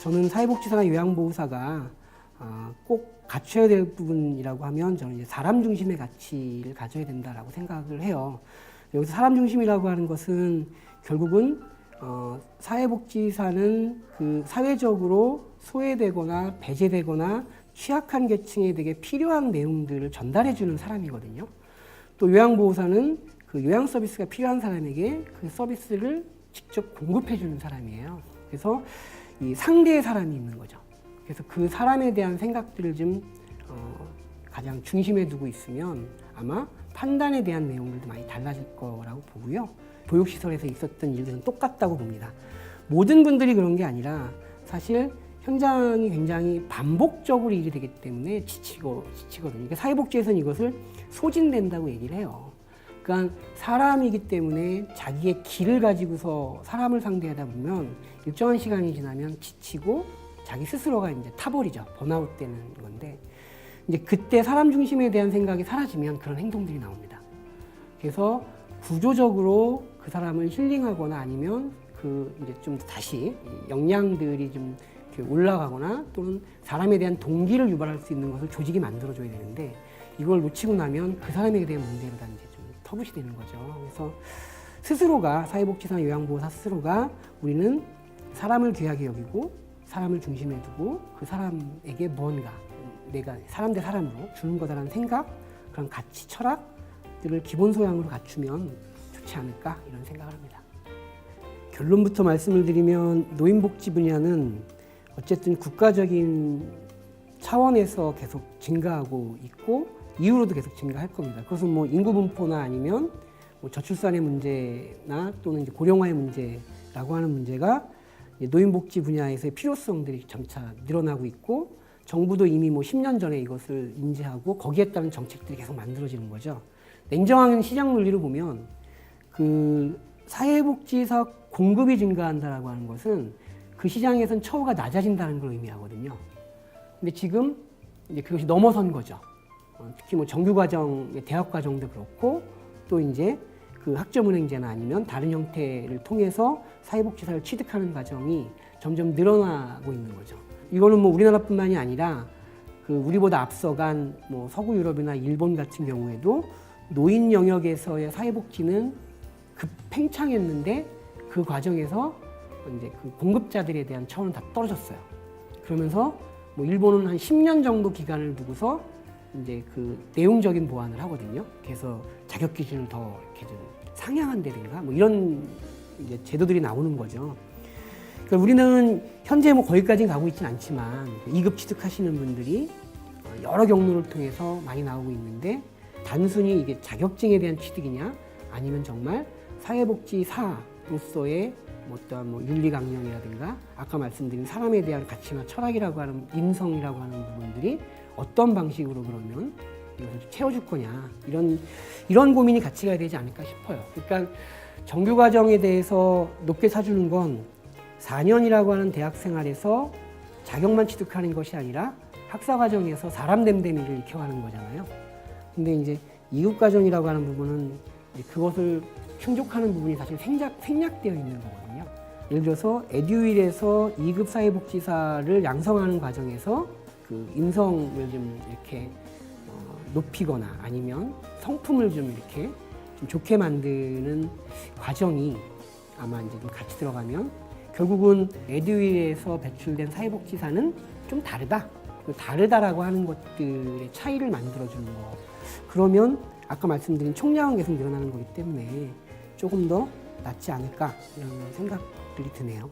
저는 사회복지사나 요양보호사가 꼭 갖춰야 될 부분이라고 하면 저는 이제 사람 중심의 가치를 가져야 된다라고 생각을 해요. 여기서 사람 중심이라고 하는 것은 결국은 사회복지사는 그 사회적으로 소외되거나 배제되거나 취약한 계층에 되게 필요한 내용들을 전달해주는 사람이거든요. 또 요양보호사는 그 요양 서비스가 필요한 사람에게 그 서비스를 직접 공급해주는 사람이에요. 그래서 이 상대의 사람이 있는 거죠. 그래서 그 사람에 대한 생각들을 좀 가장 중심에 두고 있으면 아마 판단에 대한 내용들도 많이 달라질 거라고 보고요. 보육시설에서 있었던 일들은 똑같다고 봅니다. 모든 분들이 그런 게 아니라 사실 현장이 굉장히 반복적으로 일이 되기 때문에 지치거든요. 그러니까 사회복지에서는 이것을 소진된다고 얘기를 해요. 그러니까 사람이기 때문에 자기의 길을 가지고서 사람을 상대하다 보면 일정한 시간이 지나면 지치고 자기 스스로가 이제 타버리죠. 번아웃 되는 건데 이제 그때 사람 중심에 대한 생각이 사라지면 그런 행동들이 나옵니다. 그래서 구조적으로 그 사람을 힐링하거나 아니면 그 이제 좀 다시 역량들이 좀 이렇게 올라가거나 또는 사람에 대한 동기를 유발할 수 있는 것을 조직이 만들어줘야 되는데 이걸 놓치고 나면 그 사람에게 대한 문제로 다 이제 좀 터부시 되는 거죠. 그래서 스스로가 사회복지사나 요양보호사 스스로가 우리는 사람을 귀하게 여기고 사람을 중심에 두고 그 사람에게 뭔가 내가 사람 대 사람으로 주는 거다라는 생각, 그런 가치, 철학들을 기본 소양으로 갖추면 좋지 않을까 이런 생각을 합니다. 결론부터 말씀을 드리면 노인복지 분야는 어쨌든 국가적인 차원에서 계속 증가하고 있고 이후로도 계속 증가할 겁니다. 그것은 뭐 인구 분포나 아니면 뭐 저출산의 문제나 또는 이제 고령화의 문제라고 하는 문제가 노인복지 분야에서의 필요성들이 점차 늘어나고 있고 정부도 이미 뭐 10년 전에 이것을 인지하고 거기에 따른 정책들이 계속 만들어지는 거죠. 냉정한 시장 논리를 보면 그 사회복지사 공급이 증가한다라고 하는 것은 그 시장에선 처우가 낮아진다는 걸 의미하거든요. 근데 지금 이제 그것이 넘어선 거죠. 특히 뭐 정규과정, 대학과정도 그렇고 또 이제 그 학점은행제나 아니면 다른 형태를 통해서 사회복지사를 취득하는 과정이 점점 늘어나고 있는 거죠. 이거는 뭐 우리나라뿐만이 아니라 그 우리보다 앞서간 뭐 서구 유럽이나 일본 같은 경우에도 노인 영역에서의 사회복지는 급팽창했는데 그 과정에서 이제 그 공급자들에 대한 처우는 다 떨어졌어요. 그러면서 뭐 일본은 한 10년 정도 기간을 두고서 이제 그 내용적인 보완을 하거든요. 그래서 자격 기준을 더 이렇게 좀 상향한다든가 뭐 이런 이제 제도들이 나오는 거죠. 그러니까 우리는 현재 뭐 거기까지는 가고 있지는 않지만 2급 취득하시는 분들이 여러 경로를 통해서 많이 나오고 있는데 단순히 이게 자격증에 대한 취득이냐 아니면 정말 사회복지사로서의 어떠한 뭐 윤리 강령이라든가 아까 말씀드린 사람에 대한 가치나 철학이라고 하는 인성이라고 하는 부분들이 어떤 방식으로 그러면 이것을 채워줄 거냐 이런 고민이 같이 가야 되지 않을까 싶어요. 그러니까 정규 과정에 대해서 높게 사주는 건 4년이라고 하는 대학 생활에서 자격만 취득하는 것이 아니라 학사 과정에서 사람 됨됨이를 익혀가는 거잖아요. 근데 이제 2급 과정이라고 하는 부분은 그것을 충족하는 부분이 사실 생략되어 있는 거거든요. 예를 들어서 에듀윌에서 2급 사회복지사를 양성하는 과정에서 그 인성을 좀 이렇게 높이거나 아니면 성품을 좀 이렇게 좀 좋게 만드는 과정이 아마 이제 좀 같이 들어가면 결국은 에듀윌에서 배출된 사회복지사는 좀 다르다라고 하는 것들의 차이를 만들어주는 거. 그러면 아까 말씀드린 총량은 계속 늘어나는 거기 때문에 조금 더 낫지 않을까 이런 생각들이 드네요.